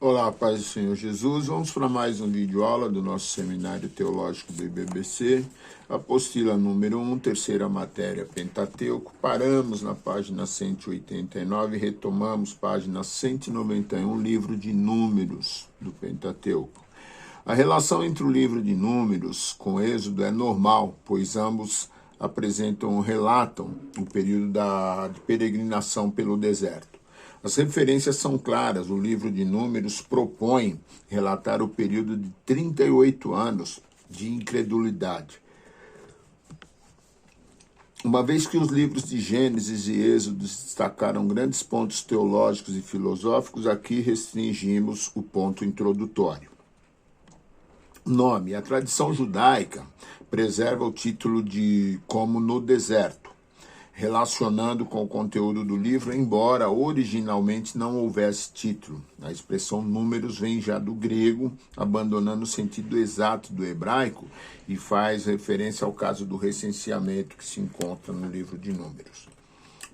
Olá, paz do Senhor Jesus. Vamos para mais um vídeo aula do nosso Seminário Teológico do IBBC. Apostila número 1, terceira matéria, Pentateuco. Paramos na página 189 e retomamos página 191, livro de Números do Pentateuco. A relação entre o livro de Números com Êxodo é normal, pois ambos relatam o período de peregrinação pelo deserto. As referências são claras. O livro de Números propõe relatar o período de 38 anos de incredulidade. Uma vez que os livros de Gênesis e Êxodo destacaram grandes pontos teológicos e filosóficos, aqui restringimos o ponto introdutório. Nome. A tradição judaica preserva o título de Como no Deserto, relacionando com o conteúdo do livro, embora originalmente não houvesse título. A expressão números vem já do grego, abandonando o sentido exato do hebraico, e faz referência ao caso do recenseamento que se encontra no livro de Números.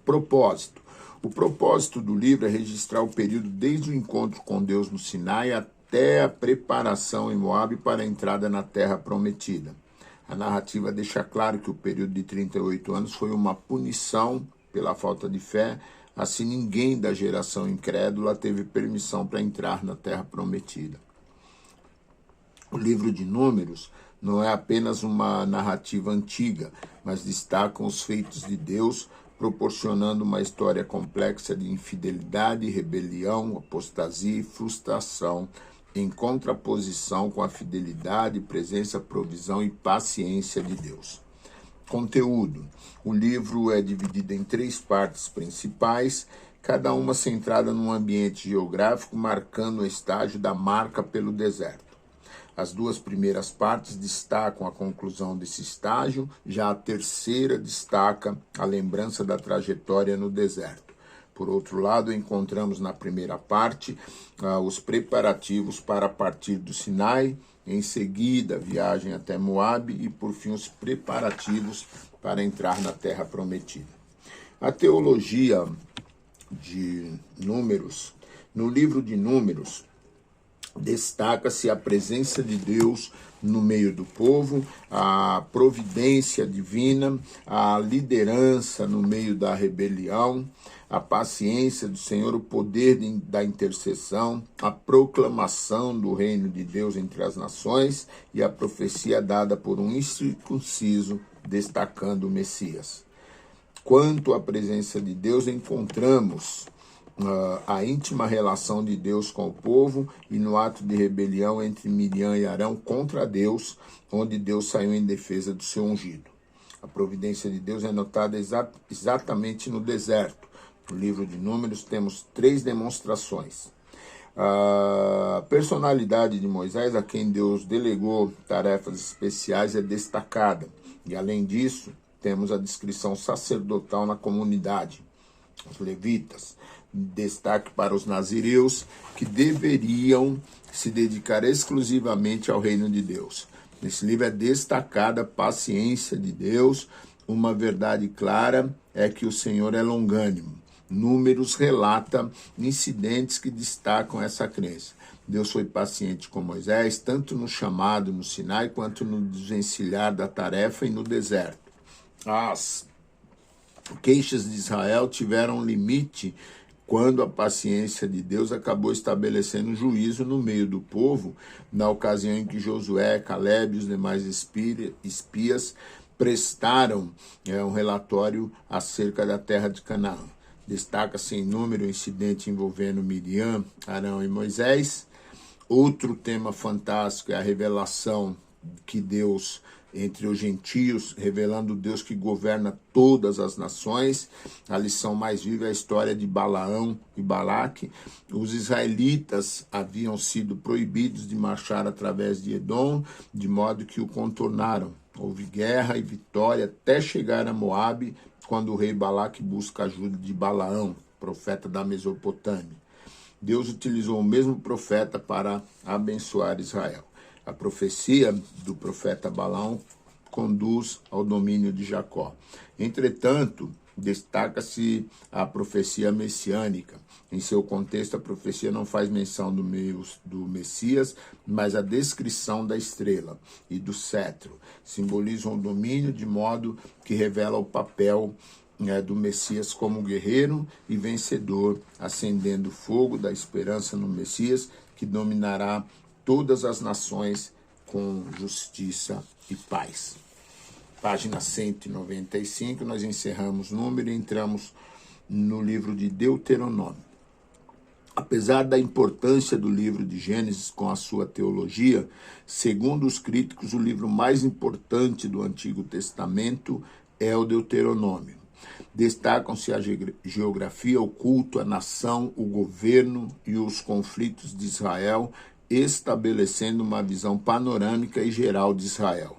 Propósito. O propósito do livro é registrar o período desde o encontro com Deus no Sinai até a preparação em Moabe para a entrada na Terra Prometida. A narrativa deixa claro que o período de 38 anos foi uma punição pela falta de fé, assim ninguém da geração incrédula teve permissão para entrar na Terra Prometida. O livro de Números não é apenas uma narrativa antiga, mas destaca os feitos de Deus, proporcionando uma história complexa de infidelidade, rebelião, apostasia e frustração, em contraposição com a fidelidade, presença, provisão e paciência de Deus. Conteúdo. O livro é dividido em 3 partes principais, cada uma centrada num ambiente geográfico, marcando o estágio da marca pelo deserto. As 2 primeiras partes destacam a conclusão desse estágio, já a terceira destaca a lembrança da trajetória no deserto. Por outro lado, encontramos na primeira parte os preparativos para partir do Sinai, em seguida a viagem até Moabe e, por fim, os preparativos para entrar na Terra Prometida. A teologia de Números. No livro de Números, destaca-se a presença de Deus no meio do povo, a providência divina, a liderança no meio da rebelião, a paciência do Senhor, o poder da intercessão, a proclamação do reino de Deus entre as nações e a profecia dada por um incircunciso destacando o Messias. Quanto à presença de Deus, encontramos a íntima relação de Deus com o povo e no ato de rebelião entre Miriam e Arão contra Deus, onde Deus saiu em defesa do seu ungido. A providência de Deus é notada exatamente no deserto. No livro de Números temos 3 demonstrações. A personalidade de Moisés, a quem Deus delegou tarefas especiais, é destacada. E além disso, temos a descrição sacerdotal na comunidade. Os levitas, destaque para os nazireus, que deveriam se dedicar exclusivamente ao reino de Deus. Nesse livro é destacada a paciência de Deus. Uma verdade clara é que o Senhor é longânimo. Números relata incidentes que destacam essa crença. Deus foi paciente com Moisés, tanto no chamado no Sinai, quanto no desvencilhar da tarefa e no deserto. As queixas de Israel tiveram limite quando a paciência de Deus acabou estabelecendo juízo no meio do povo, na ocasião em que Josué, Caleb e os demais espias prestaram um relatório acerca da terra de Canaã. Destaca-se em número o incidente envolvendo Miriam, Arão e Moisés. Outro tema fantástico é a revelação que Deus entre os gentios, revelando o Deus que governa todas as nações. A lição mais viva é a história de Balaão e Balaque. Os israelitas haviam sido proibidos de marchar através de Edom, de modo que o contornaram. Houve guerra e vitória até chegar a Moabe, quando o rei Balaque busca a ajuda de Balaão, profeta da Mesopotâmia. Deus utilizou o mesmo profeta para abençoar Israel. A profecia do profeta Balaão conduz ao domínio de Jacó. Entretanto, destaca-se a profecia messiânica. Em seu contexto, a profecia não faz menção do Messias, mas a descrição da estrela e do cetro. Simbolizam o domínio, de modo que revela o papel do Messias como guerreiro e vencedor, acendendo o fogo da esperança no Messias, que dominará todas as nações com justiça e paz. Página 195, nós encerramos o número e entramos no livro de Deuteronômio. Apesar da importância do livro de Gênesis com a sua teologia, segundo os críticos, o livro mais importante do Antigo Testamento é o Deuteronômio. Destacam-se a geografia, o culto, a nação, o governo e os conflitos de Israel, estabelecendo uma visão panorâmica e geral de Israel.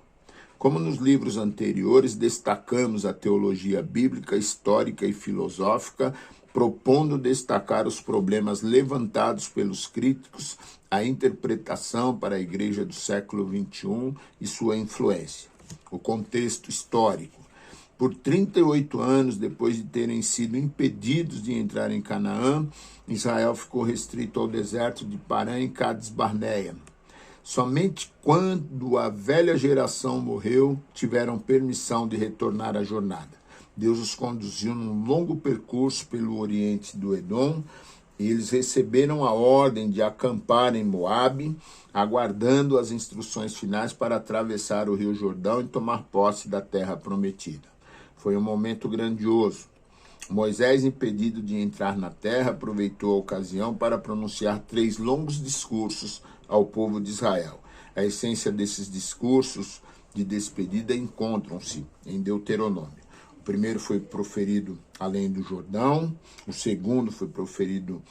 Como nos livros anteriores, destacamos a teologia bíblica, histórica e filosófica, propondo destacar os problemas levantados pelos críticos, a interpretação para a igreja do século XXI e sua influência. O contexto histórico. Por 38 anos, depois de terem sido impedidos de entrar em Canaã, Israel ficou restrito ao deserto de Parã e Cades Barneia. Somente quando a velha geração morreu, tiveram permissão de retornar à jornada. Deus os conduziu num longo percurso pelo oriente do Edom, e eles receberam a ordem de acampar em Moabe, aguardando as instruções finais para atravessar o Rio Jordão e tomar posse da terra prometida. Foi um momento grandioso. Moisés, impedido de entrar na terra, aproveitou a ocasião para pronunciar 3 longos discursos ao povo de Israel. A essência desses discursos de despedida encontram-se em Deuteronômio. O primeiro foi proferido além do Jordão, o segundo foi proferido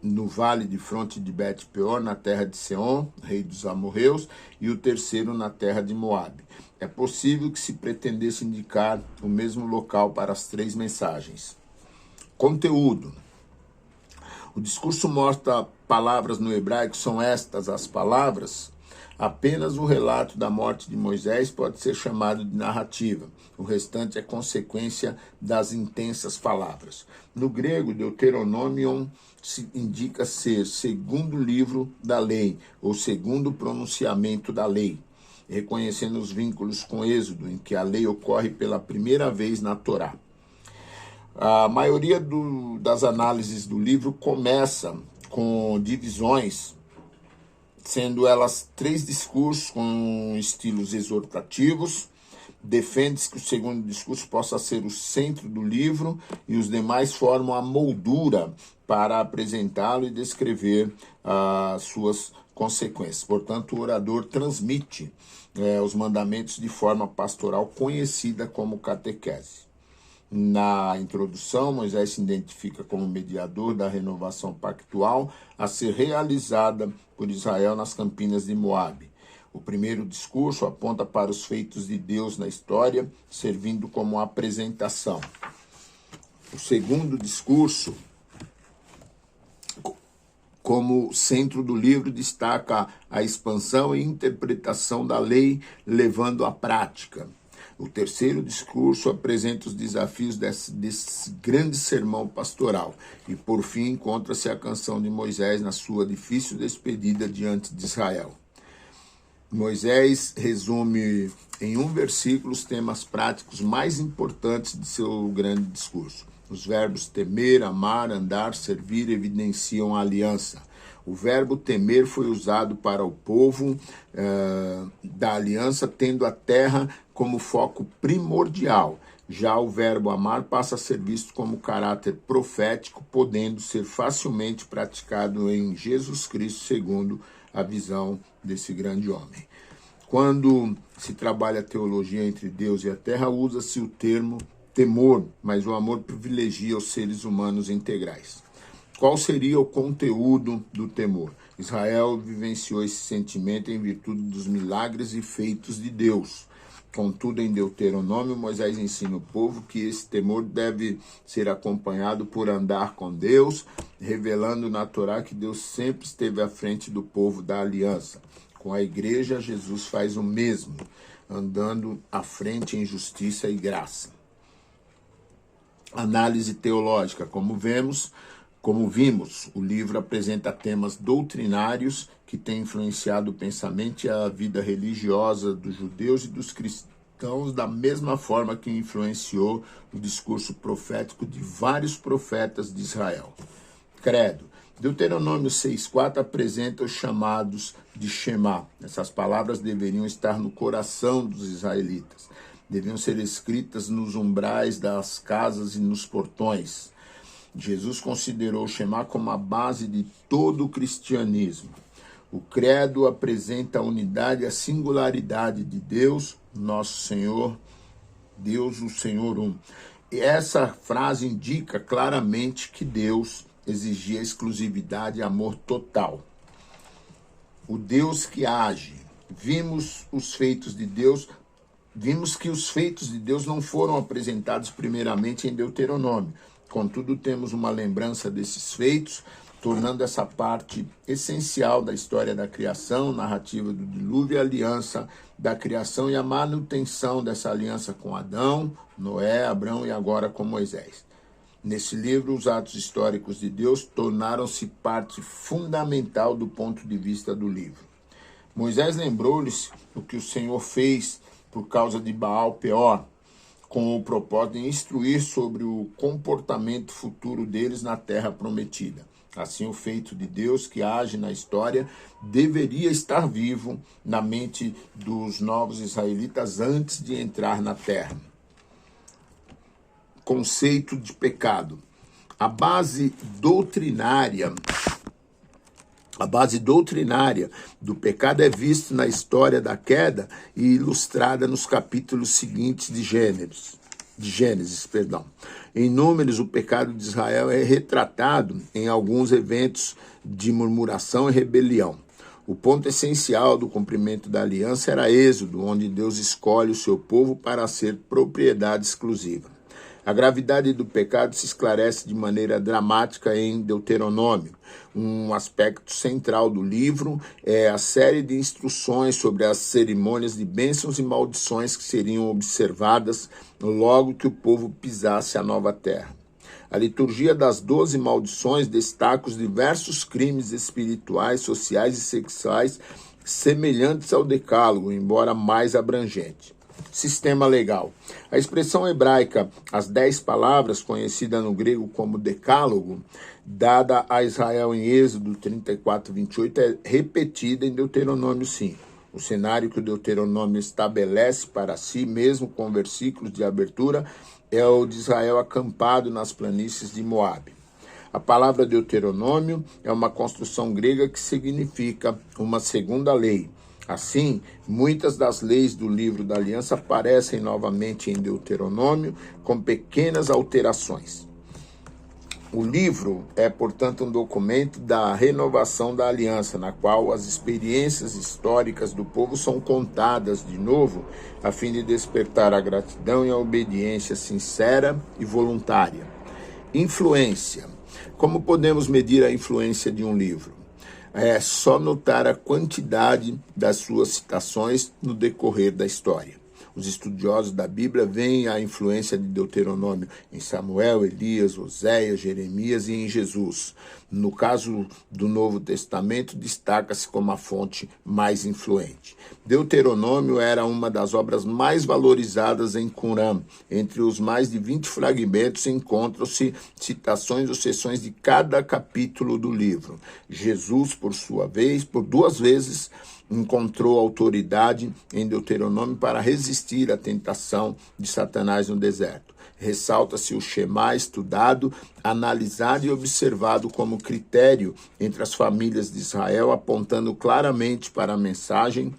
no vale de fronte de Bet-peor, na terra de Seom, rei dos amorreus, e o terceiro na terra de Moabe. É possível que se pretendesse indicar o mesmo local para as 3 mensagens. Conteúdo. O discurso mostra palavras no hebraico, são estas as palavras. Apenas o relato da morte de Moisés pode ser chamado de narrativa. O restante é consequência das intensas palavras. No grego, Deuteronômio indica ser segundo livro da lei, ou segundo pronunciamento da lei, reconhecendo os vínculos com Êxodo, em que a lei ocorre pela primeira vez na Torá. A maioria das análises do livro começa com divisões, sendo elas 3 discursos com estilos exortativos. Defende-se que o segundo discurso possa ser o centro do livro e os demais formam a moldura para apresentá-lo e descrever as suas consequências. Portanto, o orador transmite os mandamentos de forma pastoral conhecida como catequese. Na introdução, Moisés se identifica como mediador da renovação pactual a ser realizada por Israel nas campinas de Moabe. O primeiro discurso aponta para os feitos de Deus na história, servindo como apresentação. O segundo discurso, como centro do livro, destaca a expansão e interpretação da lei, levando à prática. O terceiro discurso apresenta os desafios desse grande sermão pastoral. E, por fim, encontra-se a canção de Moisés na sua difícil despedida diante de Israel. Moisés resume em um versículo os temas práticos mais importantes de seu grande discurso. Os verbos temer, amar, andar, servir evidenciam a aliança. O verbo temer foi usado para o povo da aliança, tendo a terra como foco primordial. Já o verbo amar passa a ser visto como caráter profético, podendo ser facilmente praticado em Jesus Cristo, segundo a visão desse grande homem. Quando se trabalha a teologia entre Deus e a terra, usa-se o termo temor, mas o amor privilegia os seres humanos integrais. Qual seria o conteúdo do temor? Israel vivenciou esse sentimento em virtude dos milagres e feitos de Deus. Contudo, em Deuteronômio, Moisés ensina o povo que esse temor deve ser acompanhado por andar com Deus, revelando na Torá que Deus sempre esteve à frente do povo da aliança. Com a igreja, Jesus faz o mesmo, andando à frente em justiça e graça. Análise teológica. Como vimos, o livro apresenta temas doutrinários que têm influenciado o pensamento e a vida religiosa dos judeus e dos cristãos, da mesma forma que influenciou o discurso profético de vários profetas de Israel. Credo. Deuteronômio 6,4 apresenta os chamados de Shema. Essas palavras deveriam estar no coração dos israelitas. Deviam ser escritas nos umbrais das casas e nos portões. Jesus considerou o Shema como a base de todo o cristianismo. O credo apresenta a unidade e a singularidade de Deus, nosso Senhor, Deus, o Senhor um. E essa frase indica claramente que Deus exigia exclusividade e amor total. O Deus que age. Vimos que os feitos de Deus não foram apresentados primeiramente em Deuteronômio. Contudo, temos uma lembrança desses feitos, tornando essa parte essencial da história da criação, narrativa do dilúvio, a aliança da criação e a manutenção dessa aliança com Adão, Noé, Abrão e agora com Moisés. Nesse livro, os atos históricos de Deus tornaram-se parte fundamental do ponto de vista do livro. Moisés lembrou-lhes o que o Senhor fez por causa de Baal-Peor, com o propósito de instruir sobre o comportamento futuro deles na terra prometida. Assim, o feito de Deus que age na história deveria estar vivo na mente dos novos israelitas antes de entrar na terra. Conceito de pecado. A base doutrinária do pecado é vista na história da queda e ilustrada nos capítulos seguintes de Gênesis. Em Números, o pecado de Israel é retratado em alguns eventos de murmuração e rebelião. O ponto essencial do cumprimento da aliança era Êxodo, onde Deus escolhe o seu povo para ser propriedade exclusiva. A gravidade do pecado se esclarece de maneira dramática em Deuteronômio. Um aspecto central do livro é a série de instruções sobre as cerimônias de bênçãos e maldições que seriam observadas logo que o povo pisasse a nova terra. A liturgia das 12 maldições destaca os diversos crimes espirituais, sociais e sexuais semelhantes ao decálogo, embora mais abrangente. Sistema legal. A expressão hebraica, as 10 palavras, conhecida no grego como decálogo, dada a Israel em Êxodo 34, 28, é repetida em Deuteronômio 5. O cenário que o Deuteronômio estabelece para si, mesmo com versículos de abertura, é o de Israel acampado nas planícies de Moabe. A palavra Deuteronômio é uma construção grega que significa uma segunda lei. Assim, muitas das leis do livro da aliança aparecem novamente em Deuteronômio com pequenas alterações. O livro é, portanto, um documento da renovação da aliança, na qual as experiências históricas do povo são contadas de novo, a fim de despertar a gratidão e a obediência sincera e voluntária. Influência. Como podemos medir a influência de um livro? É só notar a quantidade das suas citações no decorrer da história. Os estudiosos da Bíblia veem a influência de Deuteronômio em Samuel, Elias, Oséias, Jeremias e em Jesus. No caso do Novo Testamento, destaca-se como a fonte mais influente. Deuteronômio era uma das obras mais valorizadas em Qumran. Entre os mais de 20 fragmentos encontram-se citações ou seções de cada capítulo do livro. Jesus, por sua vez, por 2 vezes, encontrou autoridade em Deuteronômio para resistir à tentação de Satanás no deserto. Ressalta-se o Shema estudado, analisado e observado como critério entre as famílias de Israel, apontando claramente para a mensagem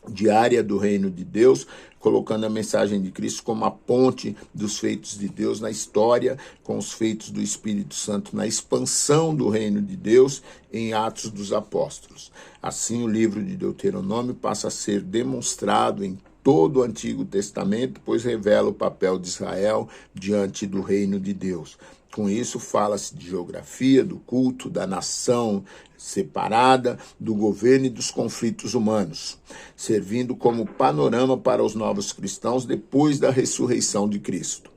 diária do reino de Deus, colocando a mensagem de Cristo como a ponte dos feitos de Deus na história, com os feitos do Espírito Santo na expansão do reino de Deus em Atos dos Apóstolos. Assim, o livro de Deuteronômio passa a ser demonstrado em todo o Antigo Testamento, pois revela o papel de Israel diante do reino de Deus. Com isso, fala-se de geografia, do culto, da nação separada, do governo e dos conflitos humanos, servindo como panorama para os novos cristãos depois da ressurreição de Cristo.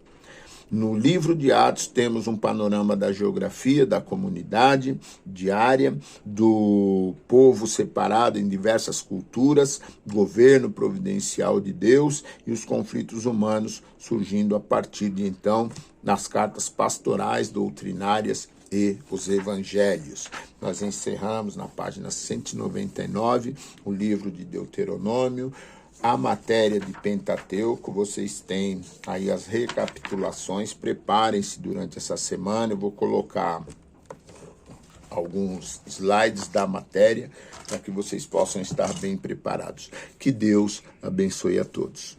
No livro de Atos temos um panorama da geografia, da comunidade diária, do povo separado em diversas culturas, governo providencial de Deus e os conflitos humanos surgindo a partir de então nas cartas pastorais, doutrinárias e os evangelhos. Nós encerramos na página 199 o livro de Deuteronômio, a matéria de Pentateuco. Vocês têm aí as recapitulações, preparem-se durante essa semana, eu vou colocar alguns slides da matéria para que vocês possam estar bem preparados. Que Deus abençoe a todos.